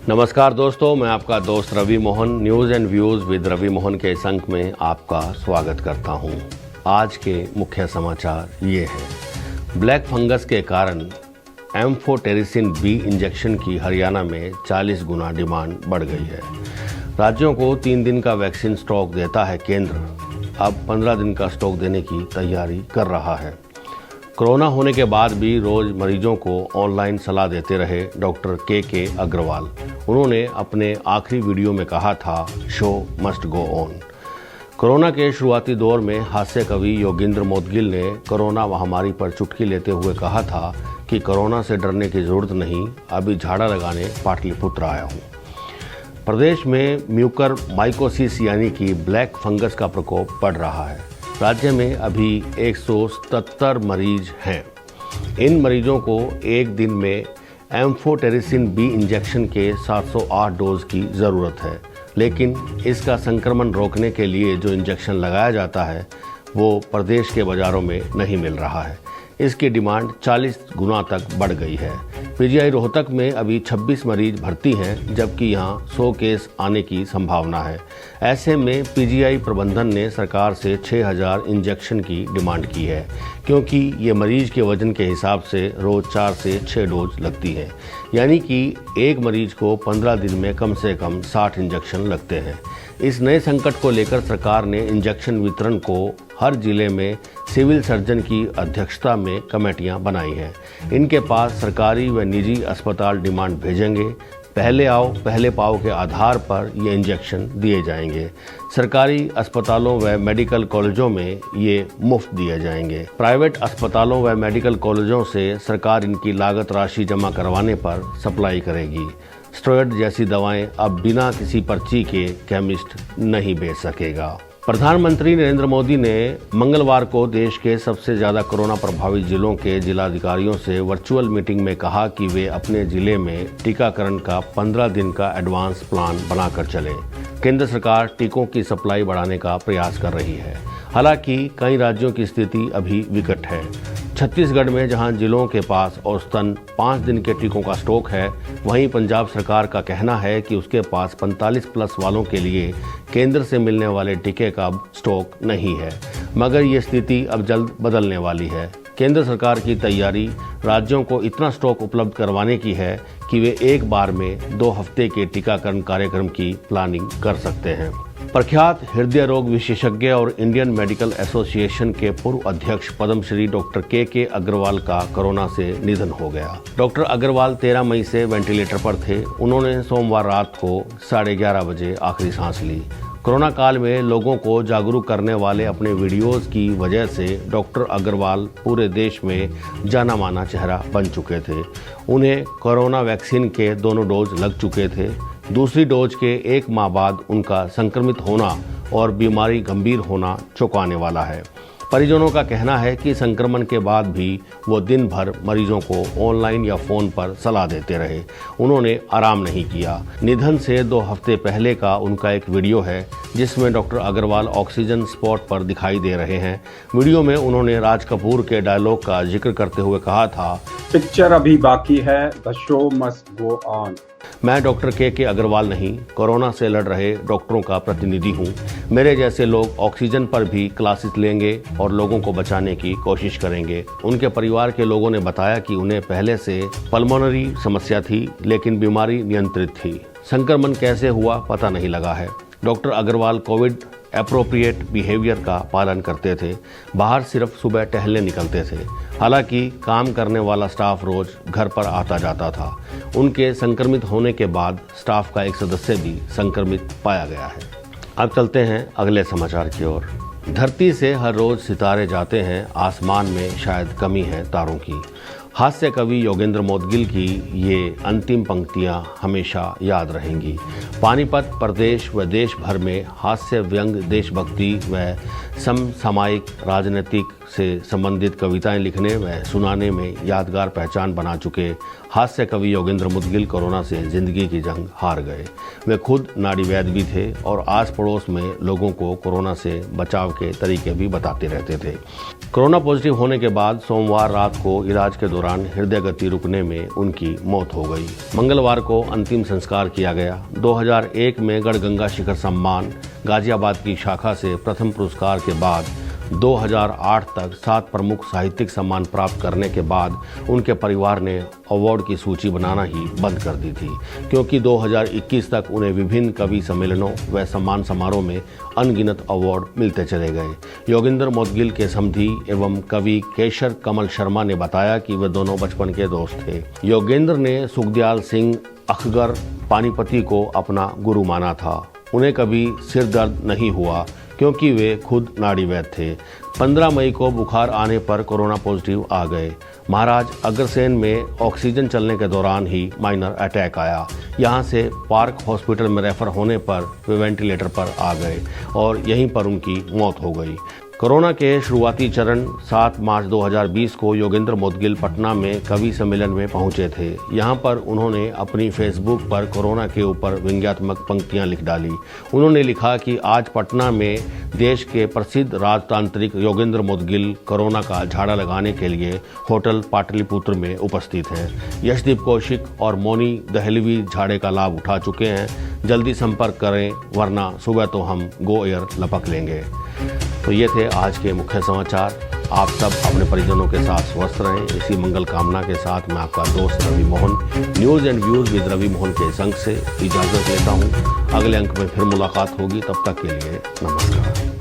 नमस्कार दोस्तों, मैं आपका दोस्त Ravi Mohan news and views with Ravi Mohan के इस अंक में आपका स्वागत करता हूं। आज के मुख्य समाचार ये हैं। ब्लैक फंगस के कारण एम्फोटेरिसिन बी इंजेक्शन की हरियाणा में 40 गुना डिमांड बढ़ गई है। राज्यों को 3 दिन का वैक्सीन स्टॉक देता है केंद्र, अब 15 दिन का स्टॉक देने की तैयारी कर रहा है। कोरोना होने के बाद भी रोज मरीजों को ऑनलाइन सलाह देते रहे डॉक्टर के अग्रवाल। उन्होंने अपने आखिरी वीडियो में कहा था, show must go on. Corona के शुरुआती दौर में हास्य कवि योगेंद्र मोदगिल ने कोरोना महामारी पर चुटकी लेते हुए कहा था कि कोरोना से डरने की जरूरत नहीं, अभी झाड़ा लगाने पाटलिपुत्र आया हूँ। प्रदेश में म्यूकर माइकोसिस यानी कि ब्लैक फंगस का प्रकोप बढ़ रहा है। राज्य में अभी 177 मरीज हैं। इन मरीजों को एक दिन में एम्फोटेरिसिन बी इंजेक्शन के 708 डोज की ज़रूरत है, लेकिन इसका संक्रमण रोकने के लिए जो इंजेक्शन लगाया जाता है वो प्रदेश के बाज़ारों में नहीं मिल रहा है। इसकी डिमांड 40 गुना तक बढ़ गई है। पीजीआई रोहतक में अभी 26 मरीज भर्ती हैं, जबकि यहां 100 केस आने की संभावना है। ऐसे में पीजीआई प्रबंधन ने सरकार से 6000 इंजेक्शन की डिमांड की है, क्योंकि ये मरीज के वजन के हिसाब से रोज 4 से 6 डोज लगती है, यानी कि एक मरीज को 15 दिन में कम से कम 60 इंजेक्शन लगते हैं। इस नए संकट को लेकर सरकार ने इंजेक्शन वितरण को हर जिले में सिविल सर्जन की अध्यक्षता में कमेटियां बनाई हैं। इनके पास सरकारी व निजी अस्पताल डिमांड भेजेंगे। पहले आओ पहले पाओ के आधार पर ये इंजेक्शन दिए जाएंगे। सरकारी अस्पतालों व मेडिकल कॉलेजों में ये मुफ्त दिए जाएंगे। प्राइवेट अस्पतालों व मेडिकल कॉलेजों से सरकार इनकी लागत राशि जमा करवाने पर सप्लाई करेगी। स्टेरॉयड जैसी दवाएं अब बिना किसी पर्ची के केमिस्ट नहीं बेच सकेगा। प्रधानमंत्री नरेंद्र मोदी ने मंगलवार को देश के सबसे ज़्यादा कोरोना प्रभावित जिलों के जिलाधिकारियों से वर्चुअल मीटिंग में कहा कि वे अपने जिले में टीकाकरण का 15 दिन का एडवांस प्लान बनाकर चले। केंद्र सरकार टीकों की सप्लाई बढ़ाने का प्रयास कर रही है। हालांकि कई राज्यों की स्थिति अभी विकट है। छत्तीसगढ़ में जहां जिलों के पास औसतन 5 दिन के टीकों का स्टॉक है, वहीं पंजाब सरकार का कहना है कि उसके पास 45 प्लस वालों के लिए केंद्र से मिलने वाले टीके का स्टॉक नहीं है। मगर ये स्थिति अब जल्द बदलने वाली है। केंद्र सरकार की तैयारी राज्यों को इतना स्टॉक उपलब्ध करवाने की है कि वे एक बार में 2 हफ्ते के टीकाकरण कार्यक्रम की प्लानिंग कर सकते हैं। प्रख्यात हृदय रोग विशेषज्ञ और इंडियन मेडिकल एसोसिएशन के पूर्व अध्यक्ष पद्मश्री डॉक्टर के अग्रवाल का कोरोना से निधन हो गया। डॉक्टर अग्रवाल 13 मई से वेंटिलेटर पर थे। उन्होंने सोमवार रात को 11:30 बजे आखिरी सांस ली। कोरोना काल में लोगों को जागरूक करने वाले अपने वीडियोस की वजह से डॉक्टर अग्रवाल पूरे देश में जाना माना चेहरा बन चुके थे। उन्हें कोरोना वैक्सीन के दोनों डोज लग चुके थे। दूसरी डोज के 1 माह बाद उनका संक्रमित होना और बीमारी गंभीर होना चौंकाने वाला है। परिजनों का कहना है कि संक्रमण के बाद भी वो दिन भर मरीजों को ऑनलाइन या फ़ोन पर सलाह देते रहे। उन्होंने आराम नहीं किया। निधन से 2 हफ्ते पहले का उनका एक वीडियो है, जिसमें डॉक्टर अग्रवाल ऑक्सीजन स्पॉट पर दिखाई दे रहे हैं। वीडियो में उन्होंने राज कपूर के डायलॉग का जिक्र करते हुए कहा था, पिक्चर अभी बाकी है, the show must go on. मैं डॉक्टर के अग्रवाल नहीं, कोरोना से लड़ रहे डॉक्टरों का प्रतिनिधि हूं। मेरे जैसे लोग ऑक्सीजन पर भी क्लासेस लेंगे और लोगों को बचाने की कोशिश करेंगे। उनके परिवार के लोगों ने बताया कि उन्हें पहले से पल्मोनरी समस्या थी, लेकिन बीमारी नियंत्रित थी। संक्रमण कैसे हुआ पता नहीं लगा है। Doctor Agarwal covid appropriate behaviour का पालन करते थे। बाहर सिर्फ सुबह टहलने निकलते थे। हालांकि काम करने वाला स्टाफ रोज घर पर आता जाता था। उनके संक्रमित होने के बाद स्टाफ का एक सदस्य भी संक्रमित पाया गया है। अब चलते हैं अगले समाचार की ओर। धरती से हर रोज सितारे जाते हैं, आसमान में शायद कमी है तारों की। हास्य कवि योगेंद्र मोदगिल की ये अंतिम पंक्तियां हमेशा याद रहेंगी। पानीपत प्रदेश व देश भर में हास्य, व्यंग, देशभक्ति व समसामयिक राजनीतिक से संबंधित कविताएं लिखने व सुनाने में यादगार पहचान बना चुके हास्य कवि योगेंद्र मोदगिल कोरोना से जिंदगी की जंग हार गए। वे खुद नाड़ी वैद्य भी थे और आस पड़ोस में लोगों को कोरोना से बचाव के तरीके भी बताते रहते थे। कोरोना पॉजिटिव होने के बाद सोमवार रात को इलाज के दौरान हृदय गति रुकने में उनकी मौत हो गई। मंगलवार को अंतिम संस्कार किया गया। 2001 में गढ़गंगा शिखर सम्मान गाजियाबाद की शाखा से प्रथम पुरस्कार के बाद 2008 तक 7 प्रमुख साहित्यिक सम्मान प्राप्त करने के बाद उनके परिवार ने अवार्ड की सूची बनाना ही बंद कर दी थी, क्योंकि 2021 तक उन्हें विभिन्न कवि सम्मेलनों व सम्मान समारोह में अनगिनत अवार्ड मिलते चले गए। योगेंद्र मोदगिल के समधी एवं कवि केशर कमल शर्मा ने बताया कि वे दोनों बचपन के दोस्त थे। योगेंद्र ने सुखदयाल सिंह अखगर पानीपति को अपना गुरु माना था। उन्हें कभी सिर दर्द नहीं हुआ क्योंकि वे खुद नाड़ी वैद्य थे। 15 मई को बुखार आने पर कोरोना पॉजिटिव आ गए। महाराज अग्रसेन में ऑक्सीजन चलने के दौरान ही माइनर अटैक आया। यहां से पार्क हॉस्पिटल में रेफर होने पर वे वेंटिलेटर पर आ गए और यहीं पर उनकी मौत हो गई। कोरोना के शुरुआती चरण 7 मार्च 2020 को योगेंद्र मोदगिल पटना में कवि सम्मेलन में पहुंचे थे। यहां पर उन्होंने अपनी फेसबुक पर कोरोना के ऊपर व्यंग्यात्मक पंक्तियां लिख डाली। उन्होंने लिखा कि आज पटना में देश के प्रसिद्ध राजतांत्रिक योगेंद्र मोदगिल कोरोना का झाड़ा लगाने के लिए होटल पाटलिपुत्र में उपस्थित हैं। यशदीप कौशिक और मौनी दहलवी झाड़े का लाभ उठा चुके हैं। जल्दी संपर्क करें वरना सुबह तो हम गो एयर लपक लेंगे। तो ये थे आज के मुख्य समाचार। आप सब अपने परिजनों के साथ स्वस्थ रहें, इसी मंगल कामना के साथ मैं आपका दोस्त Ravi Mohan news and views with Ravi Mohan के संग से इजाज़त लेता हूँ। अगले अंक में फिर मुलाकात होगी, तब तक के लिए नमस्कार।